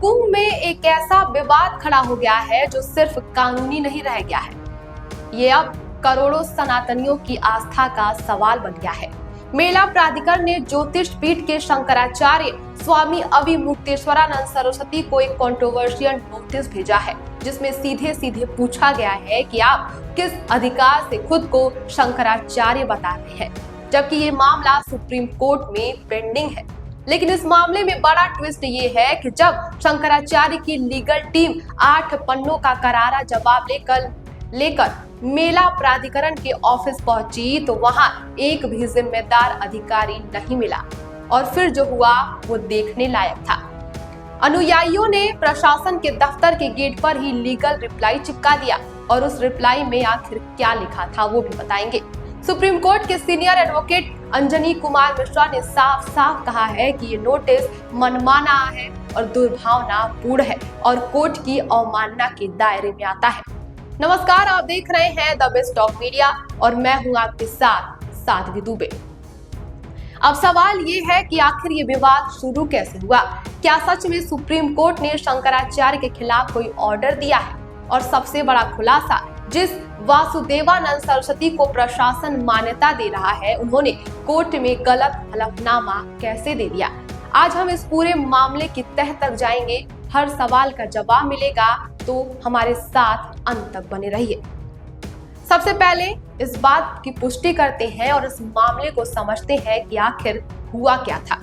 कुंभ में एक ऐसा विवाद खड़ा हो गया है जो सिर्फ कानूनी नहीं रह गया है, ये अब करोड़ों सनातनियों की आस्था का सवाल बन गया है। मेला प्राधिकरण ने ज्योतिष पीठ के शंकराचार्य स्वामी अविमुक्तेश्वरानंद सरस्वती को एक कंट्रोवर्शियल नोटिस भेजा है, जिसमें सीधे सीधे पूछा गया है कि आप किस अधिकार से खुद को शंकराचार्य बता रहे हैं, जबकि ये मामला सुप्रीम कोर्ट में पेंडिंग है। लेकिन इस मामले में बड़ा ट्विस्ट ये है कि जब शंकराचार्य की लीगल टीम 8 पन्नों का करारा जवाब लेकर मेला प्राधिकरण के ऑफिस पहुंची तो वहां एक भी जिम्मेदार अधिकारी नहीं मिला और फिर जो हुआ वो देखने लायक था। अनुयायियों ने प्रशासन के दफ्तर के गेट पर ही लीगल रिप्लाई चिपका दिया और उस रिप्लाई में आखिर क्या लिखा था वो भी बताएंगे। सुप्रीम कोर्ट के सीनियर एडवोकेट अंजनी कुमार मिश्रा ने साफ साफ कहा है कि ये नोटिस मनमाना है और दुर्भावनापूर्ण है और कोर्ट की अवमानना के दायरे में आता है। नमस्कार, आप देख रहे हैं द बेस्ट ऑफ मीडिया और मैं हूं आपके साथ साध्वी दुबे। अब सवाल ये है कि आखिर ये विवाद शुरू कैसे हुआ? क्या सच में सुप्रीम कोर्ट ने शंकराचार्य के खिलाफ कोई ऑर्डर दिया है? और सबसे बड़ा खुलासा, जिस वासुदेवानंद सरस्वती को प्रशासन मान्यता दे रहा है, उन्होंने कोर्ट में गलत हलफनामा कैसे दे दिया? आज हम इस पूरे मामले की तह तक जाएंगे। हर सवाल का जवाब मिलेगा, तो हमारे साथ अंत तक बने रहिए। सबसे पहले इस बात की पुष्टि करते हैं और इस मामले को समझते हैं कि आखिर हुआ क्या था।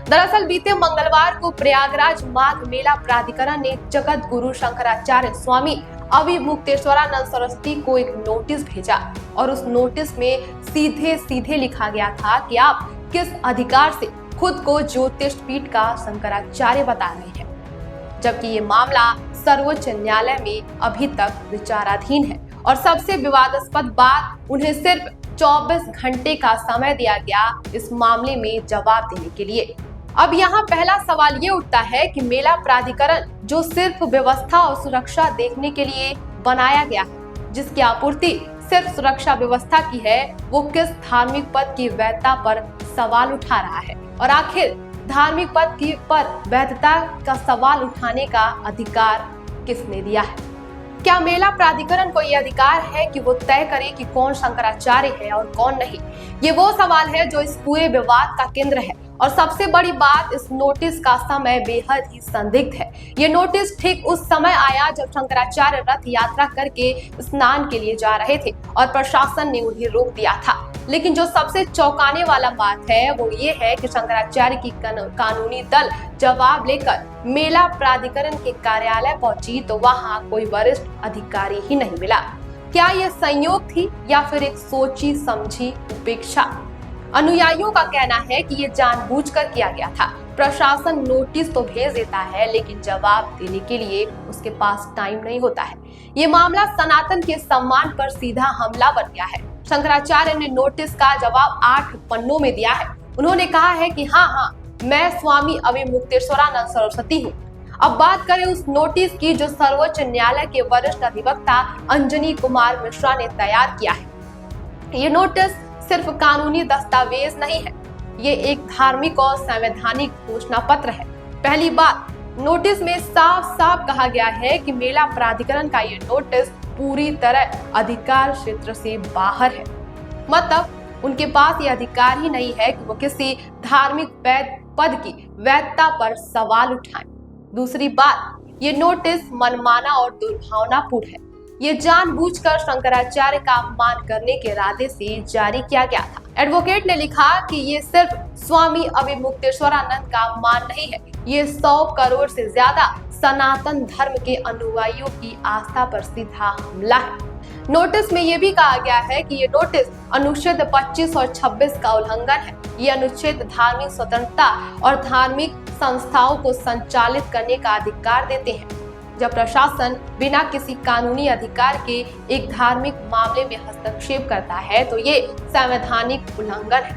दरअसल बीते मंगलवार को प्रयागराज माघ मेला प्राधिकरण ने जगत गुरु शंकराचार्य स्वामी अविमुक्तेश्वरानंद सरस्वती को एक नोटिस भेजा और उस नोटिस में सीधे सीधे लिखा गया था कि आप किस अधिकार से खुद को ज्योतिष पीठ का शंकराचार्य बता रहे हैं, जबकि ये मामला सर्वोच्च न्यायालय में अभी तक विचाराधीन है और सबसे विवादास्पद बात, उन्हें सिर्फ 24 घंटे का समय दिया गया इस मामले में जवाब देने के लिए। अब यहाँ पहला सवाल ये उठता है कि मेला प्राधिकरण जो सिर्फ व्यवस्था और सुरक्षा देखने के लिए बनाया गया है, जिसकी आपूर्ति सिर्फ सुरक्षा व्यवस्था की है, वो किस धार्मिक पद की वैधता पर सवाल उठा रहा है? और आखिर धार्मिक पद की पर वैधता का सवाल उठाने का अधिकार किसने दिया है? क्या मेला प्राधिकरण को यह अधिकार है कि वो तय करे कि कौन शंकराचार्य है और कौन नहीं? ये वो सवाल है जो इस पूरे विवाद का केंद्र है। और सबसे बड़ी बात, इस नोटिस का समय बेहद ही संदिग्ध है। ये नोटिस ठीक उस समय आया जब शंकराचार्य रथ यात्रा करके स्नान के लिए जा रहे थे और प्रशासन ने उन्हें रोक दिया था। लेकिन जो सबसे चौंकाने वाला बात है वो ये है कि शंकराचार्य की कानूनी दल जवाब लेकर मेला प्राधिकरण के कार्यालय पहुंची तो वहां कोई वरिष्ठ अधिकारी ही नहीं मिला। क्या ये संयोग थी या फिर एक सोची समझी उपेक्षा? अनुयायियों का कहना है कि ये जानबूझकर किया गया था। प्रशासन नोटिस तो भेज देता है लेकिन जवाब देने के लिए उसके पास टाइम नहीं होता है। ये मामला सनातन के सम्मान पर सीधा हमला बन गया है। शंकराचार्य ने नोटिस का जवाब 8 पन्नों में दिया है। उन्होंने कहा है कि हाँ, मैं स्वामी अविमुक्तेश्वरानंद सरस्वती हूँ। अब बात करें उस नोटिस की जो सर्वोच्च न्यायालय के वरिष्ठ अधिवक्ता अंजनी कुमार मिश्रा ने तैयार किया है। ये नोटिस सिर्फ कानूनी दस्तावेज नहीं है, ये एक धार्मिक और संवैधानिक घोषणा पत्र है। पहली बात, नोटिस में साफ साफ कहा गया है कि मेला प्राधिकरण का ये नोटिस पूरी तरह अधिकार क्षेत्र से बाहर है। मतलब उनके पास ये अधिकार ही नहीं है कि वो किसी धार्मिक पद की वैधता पर सवाल उठाएं। दूसरी बात, ये नोटिस मनमाना और दुर्भावनापूर्ण है। ये जानबूझकर शंकराचार्य का अपमान करने के इरादे से जारी किया गया था। एडवोकेट ने लिखा कि ये सिर्फ स्वामी अविमुक्तेश्वरानंद का अपमान नहीं है, ये 100 करोड़ से ज्यादा सनातन धर्म के अनुयायियों की आस्था पर सीधा हमला है। नोटिस में ये भी कहा गया है कि ये नोटिस अनुच्छेद 25 और 26 का उल्लंघन है। ये अनुच्छेद धार्मिक स्वतंत्रता और धार्मिक संस्थाओं को संचालित करने का अधिकार देते हैं। जब प्रशासन बिना किसी कानूनी अधिकार के एक धार्मिक मामले में हस्तक्षेप करता है तो ये संवैधानिक उल्लंघन है।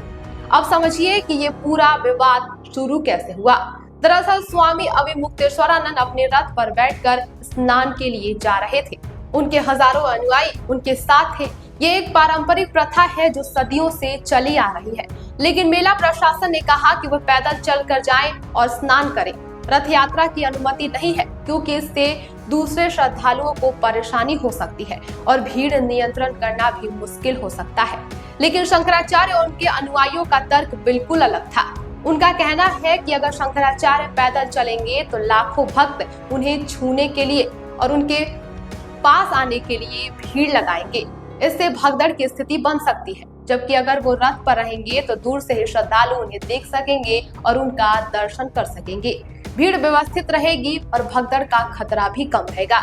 अब समझिए कि ये पूरा विवाद शुरू कैसे हुआ। दरअसल स्वामी अविमुक्तेश्वरानंद अपने रथ पर बैठकर स्नान के लिए जा रहे थे। उनके हजारों अनुयायी उनके साथ थे। ये एक पारंपरिक प्रथा है जो सदियों से चली आ रही है, लेकिन मेला प्रशासन ने कहा कि वह पैदल चल कर जाएं और स्नान करें। रथ यात्रा की अनुमति नहीं है, क्योंकि इससे दूसरे श्रद्धालुओं को परेशानी हो सकती है और भीड़ नियंत्रण करना भी मुश्किल हो सकता है। लेकिन शंकराचार्य और उनके अनुयायियों का तर्क बिल्कुल अलग था। उनका कहना है कि अगर शंकराचार्य पैदल चलेंगे तो लाखों भक्त उन्हें छूने के लिए और उनके पास आने के लिए भीड़ लगाएंगे। इससे भगदड़ की स्थिति बन सकती है, जबकि अगर वो रथ पर रहेंगे तो दूर से ही श्रद्धालु उन्हें देख सकेंगे और उनका दर्शन कर सकेंगे। भीड़ व्यवस्थित रहेगी और भगदड़ का खतरा भी कम रहेगा।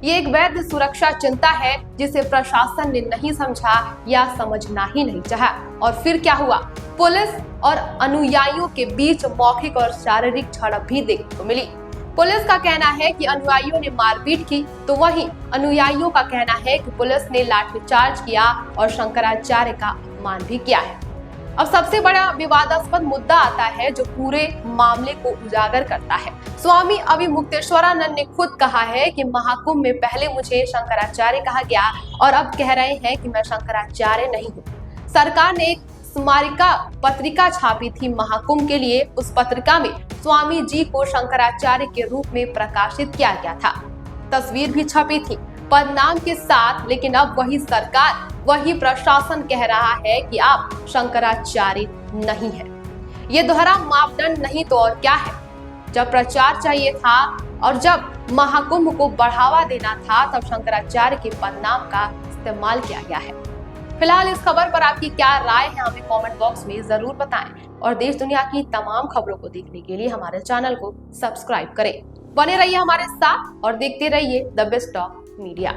ये एक वैध सुरक्षा चिंता है जिसे प्रशासन ने नहीं समझा या समझना ही नहीं चाहा। और फिर क्या हुआ? पुलिस और अनुयायियों के बीच मौखिक और शारीरिक झड़प भी देखने को मिली। पुलिस का कहना है कि अनुयायियों ने मारपीट की, तो वहीं अनुयायियों का कहना है कि पुलिस ने लाठीचार्ज किया और शंकराचार्य का अपमान भी किया है। अब सबसे बड़ा विवादास्पद मुद्दा आता है जो पूरे मामले को उजागर करता है। स्वामी अविमुक्तेश्वरानंद ने खुद कहा है कि महाकुंभ में पहले मुझे शंकराचार्य कहा गया और अब कह रहे हैं कि मैं शंकराचार्य नहीं हूँ। सरकार ने एक स्मारिका पत्रिका छापी थी महाकुंभ के लिए। उस पत्रिका में स्वामी जी को शंकराचार्य के रूप में प्रकाशित किया गया था। तस्वीर भी छपी थी पदनाम के साथ, लेकिन अब वही सरकार, वही प्रशासन कह रहा है कि आप शंकराचार्य नहीं है। ये दोहरा मापदंड नहीं तो और क्या है? जब प्रचार चाहिए था और जब महाकुंभ को बढ़ावा देना था, तब शंकराचार्य के पदनाम का इस्तेमाल किया गया है। फिलहाल इस खबर पर आपकी क्या राय है, हमें कमेंट बॉक्स में जरूर बताएं और देश दुनिया की तमाम खबरों को देखने के लिए हमारे चैनल को सब्सक्राइब करें। बने रहिए हमारे साथ और देखते रहिए द बेस्ट ऑफ मीडिया।